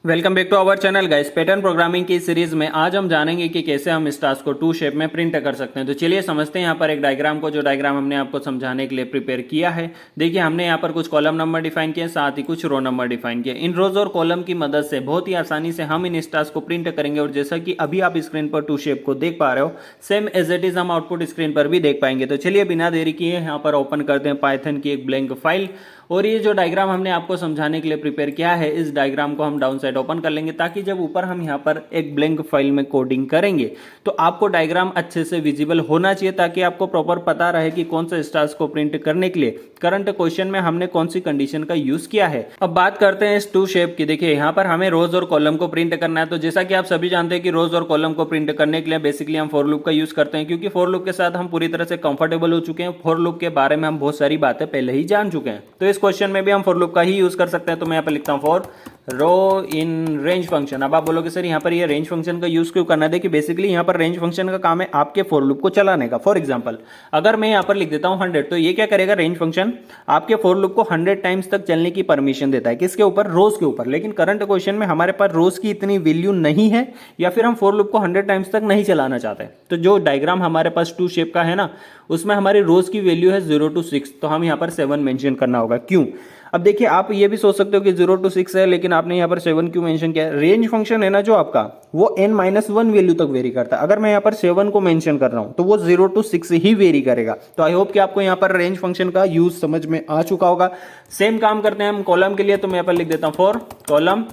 Welcome back to our channel guys. Pattern programming की series में आज हम जानेंगे कि कैसे हम स्टार्स को टू शेप में प्रिंट कर सकते हैं। तो चलिए समझते हैं यहाँ पर एक डायग्राम को, जो डायग्राम हमने आपको समझाने के लिए प्रिपेयर किया है। देखिए हमने यहाँ पर कुछ कॉलम नंबर डिफाइन किए, साथ ही कुछ रो नंबर डिफाइन किए। इन रोज और कॉलम की मदद से बहुत ही आसानी से हम इन स्टार्स को प्रिंट करेंगे। और जैसा कि अभी आप स्क्रीन पर टू शेप को देख पा रहे हो, सेम एज इट इज हम आउटपुट स्क्रीन पर भी देख पाएंगे। तो चलिए बिना देरी किए यहाँ पर ओपन करते हैं पाइथन की एक ब्लैंक फाइल। और ये जो डायग्राम हमने आपको समझाने के लिए प्रिपेयर किया है, इस डायग्राम को हम डाउन साइड ओपन कर लेंगे, ताकि जब ऊपर हम यहाँ पर एक ब्लैंक फाइल में कोडिंग करेंगे तो आपको डायग्राम अच्छे से विजिबल होना चाहिए, ताकि आपको प्रॉपर पता रहे कि कौन सा स्टार्स को प्रिंट करने के लिए करंट क्वेश्चन में हमने कौन सी कंडीशन का यूज किया है। अब बात करते हैं इस टू शेप की। देखिए यहाँ पर हमें रोज और कॉलम को प्रिंट करना है। तो जैसा कि आप सभी जानते हैं कि रोज और कॉलम को प्रिंट करने के लिए बेसिकली हम फॉर लूप का यूज करते हैं, क्योंकि फॉर लूप के साथ हम पूरी तरह से कंफर्टेबल हो चुके हैं। फॉर लूप के बारे में हम बहुत सारी बातें पहले ही जान चुके हैं। तो इस क्वेश्चन में भी हम फॉर लूप का ही यूज कर सकते हैं। तो मैं यहाँ पर लिखता हूँ for row in range function. अब आप बोलोगे सर यहाँ पर ये रेंज फंक्शन का यूज क्यों करना है? देखिए बेसिकली यहाँ पर रेंज फंक्शन का काम है आपके फॉर लूप को चलाने का। फॉर एग्जांपल अगर मैं यहाँ पर लिख देता हूँ 100, तो ये क्या करेगा? रेंज फंक्शन आपके फॉर लूप को 100 टाइम्स तक चलने की परमिशन देता है। किसके ऊपर? रोज के ऊपर। लेकिन करंट क्वेश्चन में हमारे पास रोज की इतनी वैल्यू नहीं है, या फिर हम फॉर लूप को 100 टाइम्स तक नहीं चलाना चाहते। तो जो डायग्राम हमारे पास टू शेप का है ना, उसमें हमारी रोज की वैल्यू है 0 to 6, तो हम यहाँ पर 7 मेंशन करना होगा। क्यों? अब देखिए आप ये भी सोच सकते हो कि 0 to 6 है, लेकिन आपने यहाँ पर 7 क्यों मेंशन किया? रेंज फंक्शन है ना जो आपका, वो n-1 वैल्यू तक वेरी करता है। अगर मैं यहाँ पर 7 को मेंशन कर रहा हूँ तो वो 0 to 6 ही वेरी करेगा। तो आई होप कि आपको यहाँ पर रेंज फंक्शन का यूज समझ में आ चुका होगा। सेम काम करते हैं हम कॉलम के लिए। तो मैं यहाँ पर लिख देता हूँ for column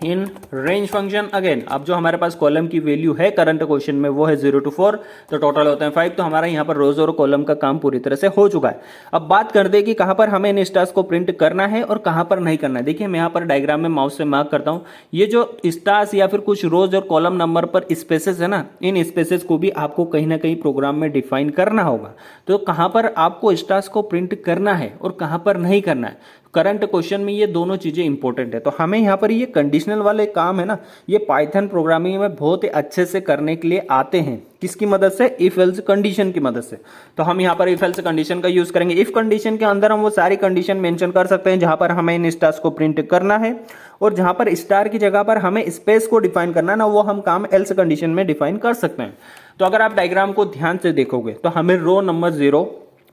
in range function. Again अब जो हमारे पास कॉलम की वैल्यू है करंट क्वेश्चन में वो है 0 to 4, तो टोटल होते हैं 5। तो हमारा यहाँ पर रोज और कॉलम का काम पूरी तरह से हो चुका है। अब बात करते हैं कि कहां पर हमें इन स्टार्स को प्रिंट करना है और कहां पर नहीं करना है। देखिए मैं यहाँ पर डायग्राम में माउस से मार्क करता हूँ। ये जो स्टार्स या फिर कुछ रोज और कॉलम नंबर पर स्पेसेस है ना, इन स्पेसेस को भी आपको कहीं ना कहीं प्रोग्राम में डिफाइन करना होगा। तो कहां पर आपको स्टार्स को प्रिंट करना है और कहां पर नहीं करना है, करंट क्वेश्चन में ये दोनों चीजें इंपॉर्टेंट है। तो हमें यहाँ पर ये कंडीशनल वाले काम है ना, ये पाइथन प्रोग्रामिंग में बहुत ही अच्छे से करने के लिए आते हैं। किसकी मदद से? इफ एल्स कंडीशन की मदद से। तो हम यहाँ पर इफ एल्स कंडीशन का यूज करेंगे। इफ कंडीशन के अंदर हम वो सारी कंडीशन मेंशन कर सकते हैं जहां पर हमें इन स्टार्स को प्रिंट करना है, और जहां पर स्टार की जगह पर हमें स्पेस को डिफाइन करना है ना, वो हम काम एल्स कंडीशन में डिफाइन कर सकते हैं। तो अगर आप डायग्राम को ध्यान से देखोगे तो हमें रो नंबर 0,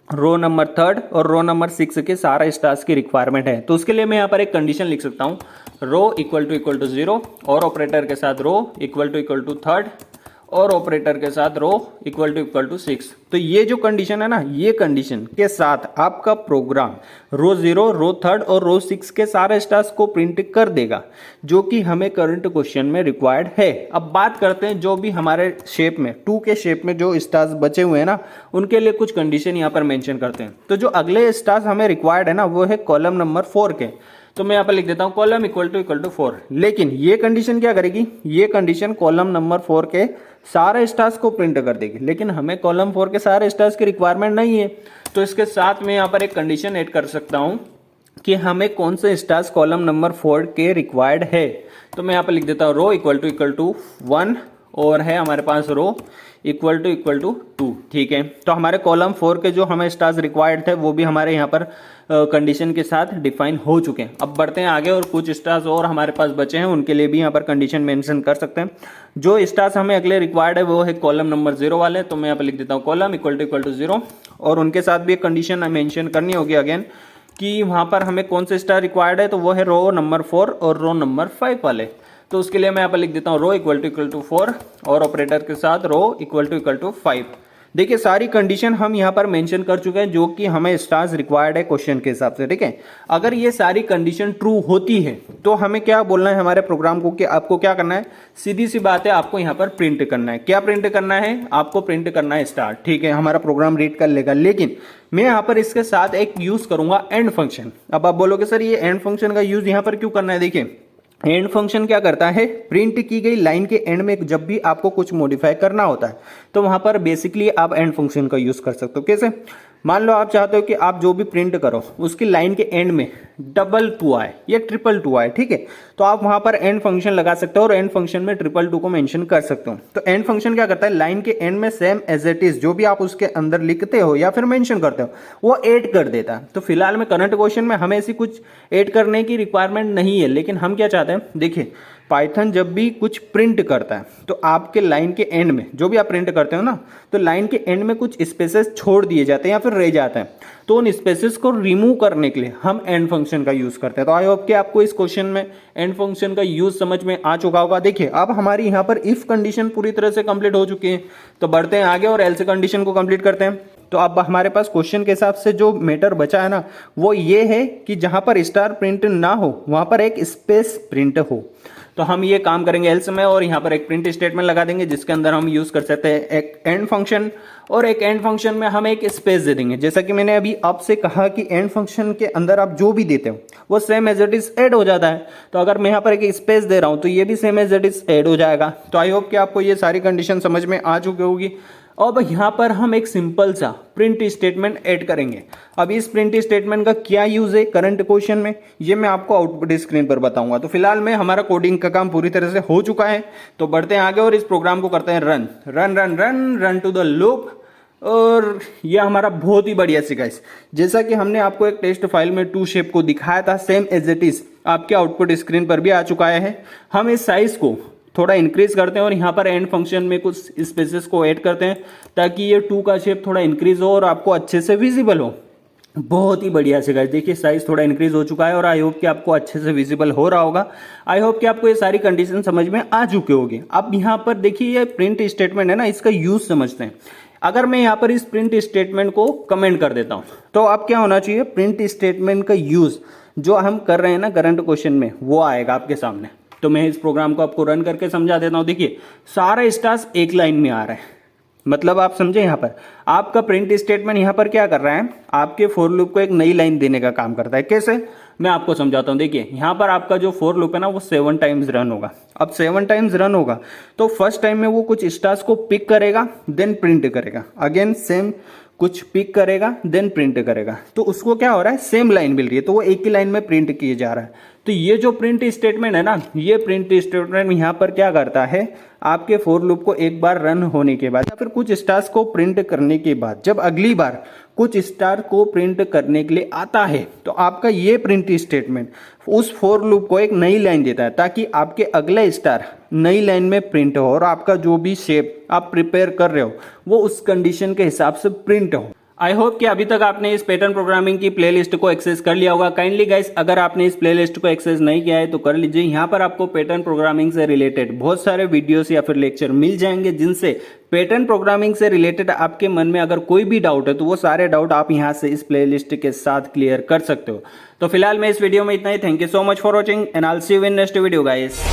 रो नंबर 3 और रो नंबर 6 के सारा स्टार्स की रिक्वायरमेंट है। तो उसके लिए मैं यहाँ पर एक कंडीशन लिख सकता हूँ, रो इक्वल टू 0 और ऑपरेटर के साथ रो इक्वल टू 3 और ऑपरेटर के साथ रो इक्वल टू 6। तो ये जो कंडीशन है ना, ये कंडीशन के साथ आपका प्रोग्राम रो 0, रो 3 और रो 6 के सारे स्टार्स को प्रिंट कर देगा, जो कि हमें करंट क्वेश्चन में रिक्वायर्ड है। अब बात करते हैं जो भी हमारे शेप में, 2 के शेप में जो स्टार्स बचे हुए हैं ना, उनके लिए कुछ कंडीशन यहाँ पर मेंशन करते हैं। तो जो अगले स्टार्स हमें रिक्वायर्ड है ना, वो है कॉलम नंबर 4 के। तो मैं यहाँ पर लिख देता हूँ कॉलम इक्वल टू 4। लेकिन ये कंडीशन क्या करेगी? ये कंडीशन कॉलम नंबर 4 के सारे स्टार्स को प्रिंट कर देगी, लेकिन हमें कॉलम 4 के सारे स्टार्स की रिक्वायरमेंट नहीं है। तो इसके साथ में यहाँ पर एक कंडीशन ऐड कर सकता हूँ कि हमें कौन से स्टार्स कॉलम नंबर 4 के रिक्वायर्ड है। तो मैं यहाँ पर लिख देता हूँ रो इक्वल टू 1 और है हमारे पास रो इक्वल टू 2। ठीक है, तो हमारे कॉलम 4 के जो हमें स्टार्स रिक्वायर्ड थे वो भी हमारे यहाँ पर कंडीशन के साथ डिफाइन हो चुके हैं। अब बढ़ते हैं आगे और कुछ स्टार्स और हमारे पास बचे हैं, उनके लिए भी यहाँ पर कंडीशन मेंशन कर सकते हैं। जो स्टार्स हमें अगले रिक्वायर्ड है वो है कॉलम नंबर 0 वाले। तो मैं यहाँ पर लिख देता हूँ कॉलम इक्वल टू 0 और उनके साथ भी एक कंडीशन मेंशन करनी होगी अगेन, कि वहाँ पर हमें कौन से स्टार रिक्वायर्ड है। तो वो है रो नंबर 4 और रो नंबर 5 वाले। तो उसके लिए मैं यहाँ पर लिख देता हूँ रो इक्वल टू 4 और ऑपरेटर के साथ रो इक्वल टू 5। देखिए सारी कंडीशन हम यहाँ पर मेंशन कर चुके हैं जो कि हमें स्टार्स रिक्वायर्ड है क्वेश्चन के हिसाब से। ठीक है, अगर ये सारी कंडीशन ट्रू होती है तो हमें क्या बोलना है हमारे प्रोग्राम को, कि आपको क्या करना है? सीधी सी बात है, आपको यहाँ पर प्रिंट करना है। क्या प्रिंट करना है? आपको प्रिंट करना है स्टार। ठीक है, हमारा प्रोग्राम रीड कर लेगा, लेकिन मैं यहाँ पर इसके साथ एक यूज करूंगा एंड फंक्शन। अब आप बोलोगे सर ये एंड फंक्शन का यूज यहाँ पर क्यों करना है? देखिए एंड फंक्शन क्या करता है? प्रिंट की गई लाइन के एंड में जब भी आपको कुछ मॉडिफाई करना होता है तो वहां पर बेसिकली आप एंड फंक्शन का यूज कर सकते हो। कैसे? मान लो आप चाहते हो कि आप जो भी प्रिंट करो उसकी लाइन के एंड में डबल 2 आए या ट्रिपल 2 आए, ठीक है, तो आप वहां पर एंड फंक्शन लगा सकते हो और एंड फंक्शन में ट्रिपल 2 को मेंशन कर सकते हो। तो एंड फंक्शन क्या करता है? लाइन के एंड में सेम एज इट इज जो भी आप उसके अंदर लिखते हो या फिर मेंशन करते हो वो ऐड कर देता है। तो फिलहाल में करंट क्वेश्चन में हमें ऐसी कुछ ऐड करने की रिक्वायरमेंट नहीं है, लेकिन हम क्या चाहते हैं? देखिए पाइथन जब भी कुछ प्रिंट करता है तो आपके लाइन के एंड में, जो भी आप प्रिंट करते हो ना, तो लाइन के एंड में कुछ स्पेसेस छोड़ दिए जाते हैं या फिर रह जाते हैं। तो उन स्पेसेस को रिमूव करने के लिए हम एंड फंक्शन का यूज करते हैं। तो आई होप कि आपको इस क्वेश्चन में एंड फंक्शन का यूज समझ में आ चुका होगा। देखिए अब हमारी यहाँ पर इफ कंडीशन पूरी तरह से कंप्लीट हो चुकी है, तो बढ़ते हैं आगे और एल्स कंडीशन को कंप्लीट करते हैं। तो अब हमारे पास क्वेश्चन के हिसाब से जो मैटर बचा है ना, वो ये है कि जहां पर स्टार प्रिंट ना हो वहां पर एक स्पेस प्रिंट हो। तो हम ये काम करेंगे एल्स में और यहाँ पर एक प्रिंट स्टेटमेंट लगा देंगे जिसके अंदर हम यूज कर सकते हैं एक एंड फंक्शन, और एक एंड फंक्शन में हम एक स्पेस दे देंगे। जैसा कि मैंने अभी आपसे कहा कि एंड फंक्शन के अंदर आप जो भी देते हो वो same as it is add हो जाता है। तो अगर मैं यहाँ पर एक स्पेस दे रहा हूँ तो ये भी same as it is add हो जाएगा। तो आई होप कि आपको ये सारी कंडीशन समझ में आ चुकी होगी। अब यहाँ पर हम एक सिंपल सा प्रिंट स्टेटमेंट ऐड करेंगे। अब इस प्रिंट स्टेटमेंट का क्या यूज है करंट क्वेश्चन में, ये मैं आपको आउटपुट स्क्रीन पर बताऊंगा। तो फिलहाल में हमारा कोडिंग का काम पूरी तरह से हो चुका है। तो बढ़ते हैं आगे और इस प्रोग्राम को करते हैं run run run run run to the loop. और यह हमारा बहुत ही बढ़िया सी गाइस, जैसा कि हमने आपको एक टेस्ट फाइल में 2 शेप को दिखाया था, सेम एज इट इज आपके आउटपुट स्क्रीन पर भी आ चुका है। हम इस साइज को थोड़ा इंक्रीज करते हैं और यहाँ पर एंड फंक्शन में कुछ स्पेसेस को ऐड करते हैं ताकि ये 2 का शेप थोड़ा इंक्रीज हो और आपको अच्छे से विजिबल हो। बहुत ही बढ़िया से गाइस, देखिए साइज थोड़ा इंक्रीज हो चुका है और आई होप कि आपको अच्छे से विजिबल हो रहा होगा। आई होप कि आपको ये सारी कंडीशन समझ में आ चुके होंगे। अब यहाँ पर देखिए ये प्रिंट स्टेटमेंट है ना, इसका यूज समझते हैं। अगर मैं यहाँ पर इस प्रिंट स्टेटमेंट को कमेंट कर देता हूँ तो अब क्या होना चाहिए, प्रिंट स्टेटमेंट का यूज जो हम कर रहे हैं ना करंट क्वेश्चन में वो आएगा आपके सामने। तो मैं इस प्रोग्राम को आपको रन करके समझा देता हूँ। देखिए सारे स्टार्स एक लाइन में आ रहे हैं, मतलब आप समझे यहाँ पर आपका प्रिंट स्टेटमेंट यहाँ पर क्या कर रहा है, आपके फॉर लूप को एक नई लाइन देने का काम करता है। कैसे, मैं आपको समझाता हूँ। देखिए यहाँ पर आपका जो फॉर लूप है ना वो 7 टाइम्स रन होगा। अब 7 टाइम्स रन होगा तो फर्स्ट टाइम में वो कुछ स्टार्स को पिक करेगा देन प्रिंट करेगा, अगेन सेम कुछ पिक करेगा देन प्रिंट करेगा। तो उसको क्या हो रहा है, सेम लाइन मिल रही है तो वो एक ही लाइन में प्रिंट किए जा रहा है। तो ये जो प्रिंट स्टेटमेंट है ना, ये प्रिंट स्टेटमेंट यहाँ पर क्या करता है, आपके फॉर लूप को एक बार रन होने के बाद या फिर कुछ स्टार्स को प्रिंट करने के बाद जब अगली बार कुछ स्टार को प्रिंट करने के लिए आता है तो आपका ये प्रिंट स्टेटमेंट उस फॉर लूप को एक नई लाइन देता है ताकि आपके अगला स्टार नई लाइन में प्रिंट हो और आपका जो भी शेप आप प्रिपेयर कर रहे हो वो उस कंडीशन के हिसाब से प्रिंट हो। आई होप कि अभी तक आपने इस पैटर्न प्रोग्रामिंग की प्लेलिस्ट को एक्सेस कर लिया होगा। काइंडली गाइस अगर आपने इस प्लेलिस्ट को एक्सेस नहीं किया है तो कर लीजिए। यहाँ पर आपको पैटर्न प्रोग्रामिंग से रिलेटेड बहुत सारे वीडियोस या फिर लेक्चर मिल जाएंगे जिनसे पैटर्न प्रोग्रामिंग से रिलेटेड आपके मन में अगर कोई भी डाउट है तो वो सारे डाउट आप यहाँ से इस प्लेलिस्ट के साथ क्लियर कर सकते हो। तो फिलहाल मैं इस वीडियो में इतना ही। Thank you so much for watching and I will see you in next video guys.